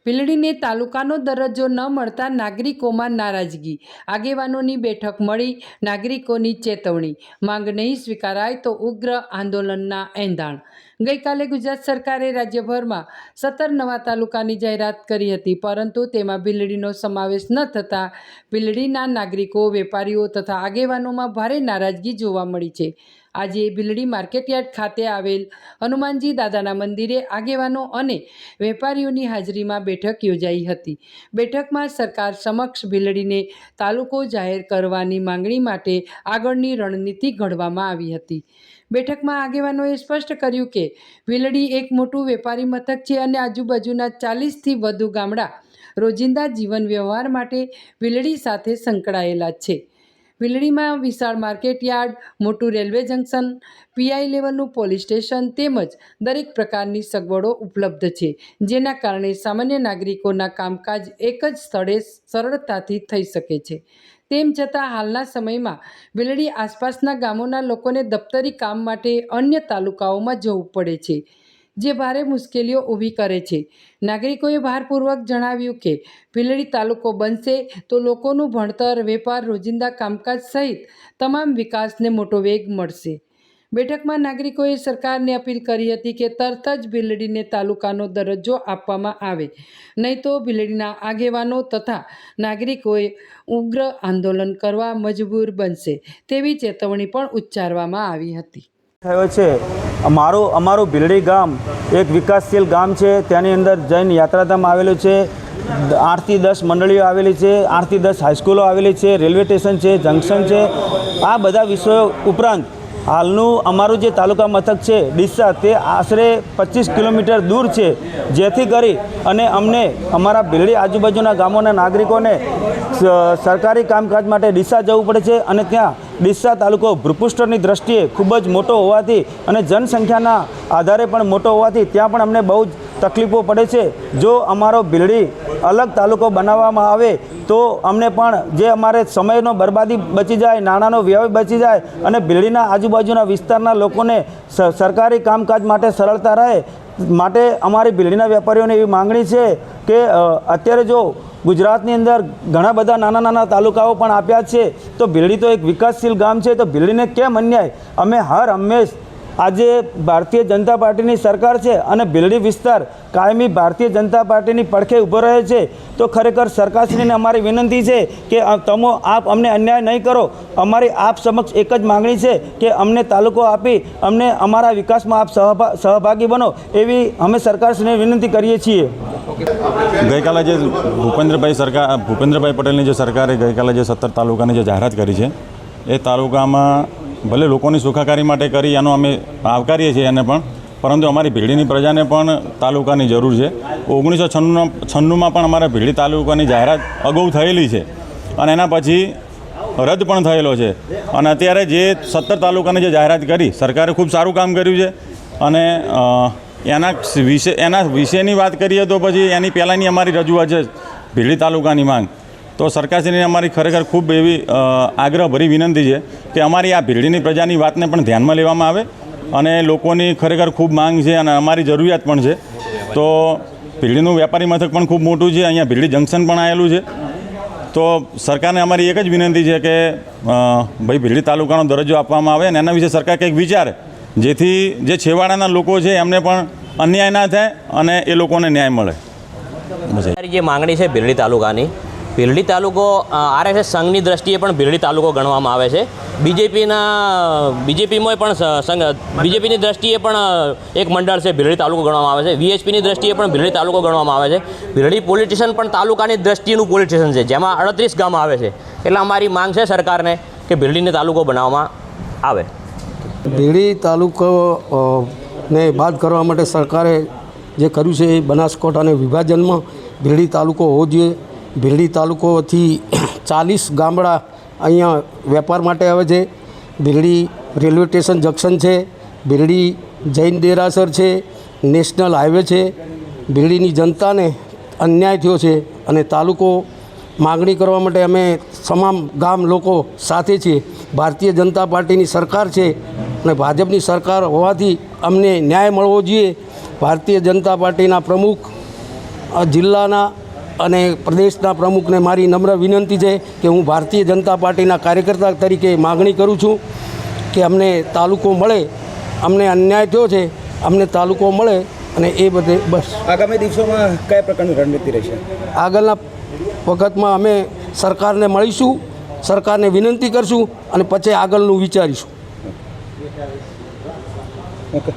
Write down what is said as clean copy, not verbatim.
ભીલડીને તાલુકાનો દરજ્જો ન મળતા નાગરિકોમાં નારાજગી, આગેવાનોની બેઠક મળી નાગરિકોની ચેતવણી, માંગ નહીં સ્વીકારાય તો ઉગ્ર આંદોલનના એંધાણ। ગઈકાલે ગુજરાત સરકારે રાજ્યભરમાં 17 નવા તાલુકાની જાહેરાત કરી હતી, પરંતુ તેમાં ભીલડીનો સમાવેશ ન થતાં ભીલડીના નાગરિકો, વેપારીઓ તથા આગેવાનોમાં ભારે નારાજગી જોવા મળી છે। આજે ભીલડી માર્કેટયાર્ડ ખાતે આવેલ હનુમાનજી દાદાના મંદિરે આગેવાનો અને વેપારીઓની હાજરીમાં બેઠક યોજાઈ હતી। બેઠકમાં સરકાર સમક્ષ ભીલડીને તાલુકો જાહેર કરવાની માંગણી માટે આગળની રણનીતિ ઘડવામાં આવી હતી। બેઠકમાં આગેવાનોએ સ્પષ્ટ કર્યું કે ભીલડી એક મોટું વેપારી મથક છે અને આજુબાજુના 40થી વધુ ગામડા રોજિંદા જીવન વ્યવહાર માટે ભીલડી સાથે સંકળાયેલા છે। ભીલડીમાં વિશાળ માર્કેટયાર્ડ, મોટું રેલવે જંકશન, પીઆઈ લેવલનું પોલીસ સ્ટેશન તેમજ દરેક પ્રકારની સગવડો ઉપલબ્ધ છે, જેના કારણે સામાન્ય નાગરિકોના કામકાજ એક જ સ્થળે સરળતાથી થઈ શકે છે। તેમ છતાં હાલના સમયમાં ભીલડી આસપાસના ગામોના લોકોને દફતરી કામ માટે અન્ય તાલુકાઓમાં જવું પડે છે, જે ભારે મુશ્કેલીઓ ઊભી કરે છે। નાગરિકોએ ભારપૂર્વક જણાવ્યું કે ભીલડી તાલુકો બનશે તો લોકોનું ભણતર, વેપાર, રોજિંદા કામકાજ સહિત તમામ વિકાસને મોટો વેગ મળશે। બેઠકમાં નાગરિકોએ સરકારને અપીલ કરી હતી કે તરત જ ભીલડીને તાલુકાનો દરજ્જો આપવામાં આવે, નહીં તો ભીલડીના આગેવાનો તથા નાગરિકોએ ઉગ્ર આંદોલન કરવા મજબૂર બનશે તેવી ચેતવણી પણ ઉચ્ચારવામાં આવી હતી। થયો છે અમારું ભીલડી ગામ એક વિકાસશીલ ગામ છે। તેની અંદર જૈન યાત્રાધામ આવેલું છે, 8 થી 10 મંડળીઓ આવેલી છે, 8 થી 10 હાઈસ્કૂલો આવેલી છે, રેલવે સ્ટેશન છે, જંકશન છે। આ બધા વિષયો ઉપરાંત હાલનું અમારું જે તાલુકા મથક છે ડીસા, તે આશરે 25 કિલોમીટર દૂર છે, જેથી કરી અને અમને અમારા ભીલડી આજુબાજુના ગામોના નાગરિકોને સરકારી કામકાજ માટે ડીસા જવું પડે છે અને ત્યાં ડીસા તાલુકો ભૂપૃષ્ઠની દ્રષ્ટિએ ખૂબ જ મોટો હોવાથી અને જનસંખ્યાના આધારે પણ મોટો હોવાથી ત્યાં પણ અમને બહુ જ તકલીફો પડે છે। જો અમારો ભીલડી અલગ તાલુકો બનાવવામાં આવે તો અમને પણ જે અમારે સમયનો બરબાદી બચી જાય, નાણાંનો વ્યય બચી જાય અને ભીલડીના આજુબાજુના વિસ્તારના લોકોને સરકારી કામકાજ માટે સરળતા રહે માટે અમારી ભીલડીના વેપારીઓને એવી માંગણી છે કે અત્યારે જો ગુજરાતની અંદર ઘણા બધા નાના નાના તાલુકાઓ પણ આપ્યા છે, તો ભીલડી તો એક વિકાસશીલ ગામ છે, તો ભીલડીને કેમ અન્યાય? અમે હર હંમેશ આજે ભારતીય જનતા પાર્ટીની સરકાર છે અને ભીલડી વિસ્તાર કાયમી ભારતીય જનતા પાર્ટીની પડખે ઊભો રહે છે, તો ખરેખર સરકારશ્રીને અમારી વિનંતી છે કે આપ અમને અન્યાય નહીં કરો। અમારી આપ સમક્ષ એક જ માંગણી છે કે અમને તાલુકો આપી અમને અમારા વિકાસમાં આપ સહભાગી બનો, એવી અમે સરકારશ્રીને વિનંતી કરીએ છીએ। ગઈકાલે જે ભૂપેન્દ્રભાઈ પટેલની જે સરકારે ગઈકાલે જે 17 તાલુકાની જે જાહેરાત કરી છે, એ તાલુકામાં ભલે લોકોની સુખાકારી માટે કરી, એનો અમે આવકારીએ છીએ એને પણ, પરંતુ અમારી ભીલડીની પ્રજાને પણ તાલુકાની જરૂર છે। 1996માં પણ અમારા ભીલડી તાલુકાની જાહેરાત અગાઉ થયેલી છે અને એના પછી રદ પણ થયેલો છે અને અત્યારે જે 17 તાલુકાની જે જાહેરાત કરી, સરકારે ખૂબ સારું કામ કર્યું છે અને એના વિશેની વાત કરીએ તો પછી એની પહેલાંની અમારી રજૂઆત છે ભીલડી તાલુકાની માંગ, તો સરકારશ્રીને અમારી ખરેખર ખૂબ એવી આગ્રહભરી વિનંતી છે કે અમારી આ ભીલડીની પ્રજાની વાતને પણ ધ્યાનમાં લેવામાં આવે અને લોકોની ખરેખર ખૂબ માંગ છે અને અમારી જરૂરિયાત પણ છે। તો ભીલડીનું વેપારી મથક પણ ખૂબ મોટું છે, અહીંયા ભીલડી જંકશન પણ આવેલું છે, તો સરકારને અમારી એક જ વિનંતી છે કે ભાઈ ભીલડી તાલુકાનો દરજ્જો આપવામાં આવે અને એના વિશે સરકાર કંઈક વિચારે, જેથી જે છેવાડાના લોકો છે એમને પણ અન્યાય ના થાય અને એ લોકોને ન્યાય મળે। જે માંગણી છે ભીલડી તાલુકાની, ભીલડી તાલુકો આરએસએસ સંઘની દ્રષ્ટિએ પણ ભીલડી તાલુકો ગણવામાં આવે છે। બીજેપીમાં પણ બીજેપીની દ્રષ્ટિએ પણ એક મંડળ છે ભીલડી તાલુકો ગણવામાં આવે છે, વીએચપીની દ્રષ્ટિએ પણ ભીલડી તાલુકો ગણવામાં આવે છે। ભીલડી પોલીસ સ્ટેશન પણ તાલુકાની દ્રષ્ટિનું પોલીસ સ્ટેશન છે, જેમાં 38 ગામ આવે છે, એટલે અમારી માંગ છે સરકારને કે ભીલડીને તાલુકો બનાવવામાં આવે। ભીલડી તાલુકો ને બાદ કરવા માટે સરકારે જે કર્યું છે એ બનાસકાંઠાના વિભાજનમાં ભીલડી તાલુકો હોવો જોઈએ। ભીલડી તાલુકોથી 40 ગામડા અહીંયા વેપાર માટે આવે છે। ભીલડી રેલવે સ્ટેશન જંકશન છે, ભીલડી જૈન દેરાસર છે, નેશનલ હાઈવે છે। ભીલડીની જનતાને અન્યાય થયો છે અને તાલુકો માગણી કરવા માટે અમે તમામ ગામ લોકો સાથે છીએ। ભારતીય જનતા પાર્ટીની સરકાર છે અને ભાજપની સરકાર હોવાથી અમને ન્યાય મળવો જોઈએ। ભારતીય જનતા પાર્ટીના પ્રમુખ જિલ્લાના અને પ્રદેશના પ્રમુખને મારી નમ્ર વિનંતી છે કે હું ભારતીય જનતા પાર્ટીના કાર્યકર્તા તરીકે માગણી કરું છું કે અમને તાલુકો મળે. અમને અન્યાય થયો છે, અમને તાલુકો મળે અને એ બધે બસ. આગામી દિવસોમાં કયા પ્રકારની રણનીતિ રહેશે? આગળના વખતમાં અમે સરકારને મળીશું, સરકારને વિનંતી કરશું અને પછી આગળનું વિચારીશું. ઓકે.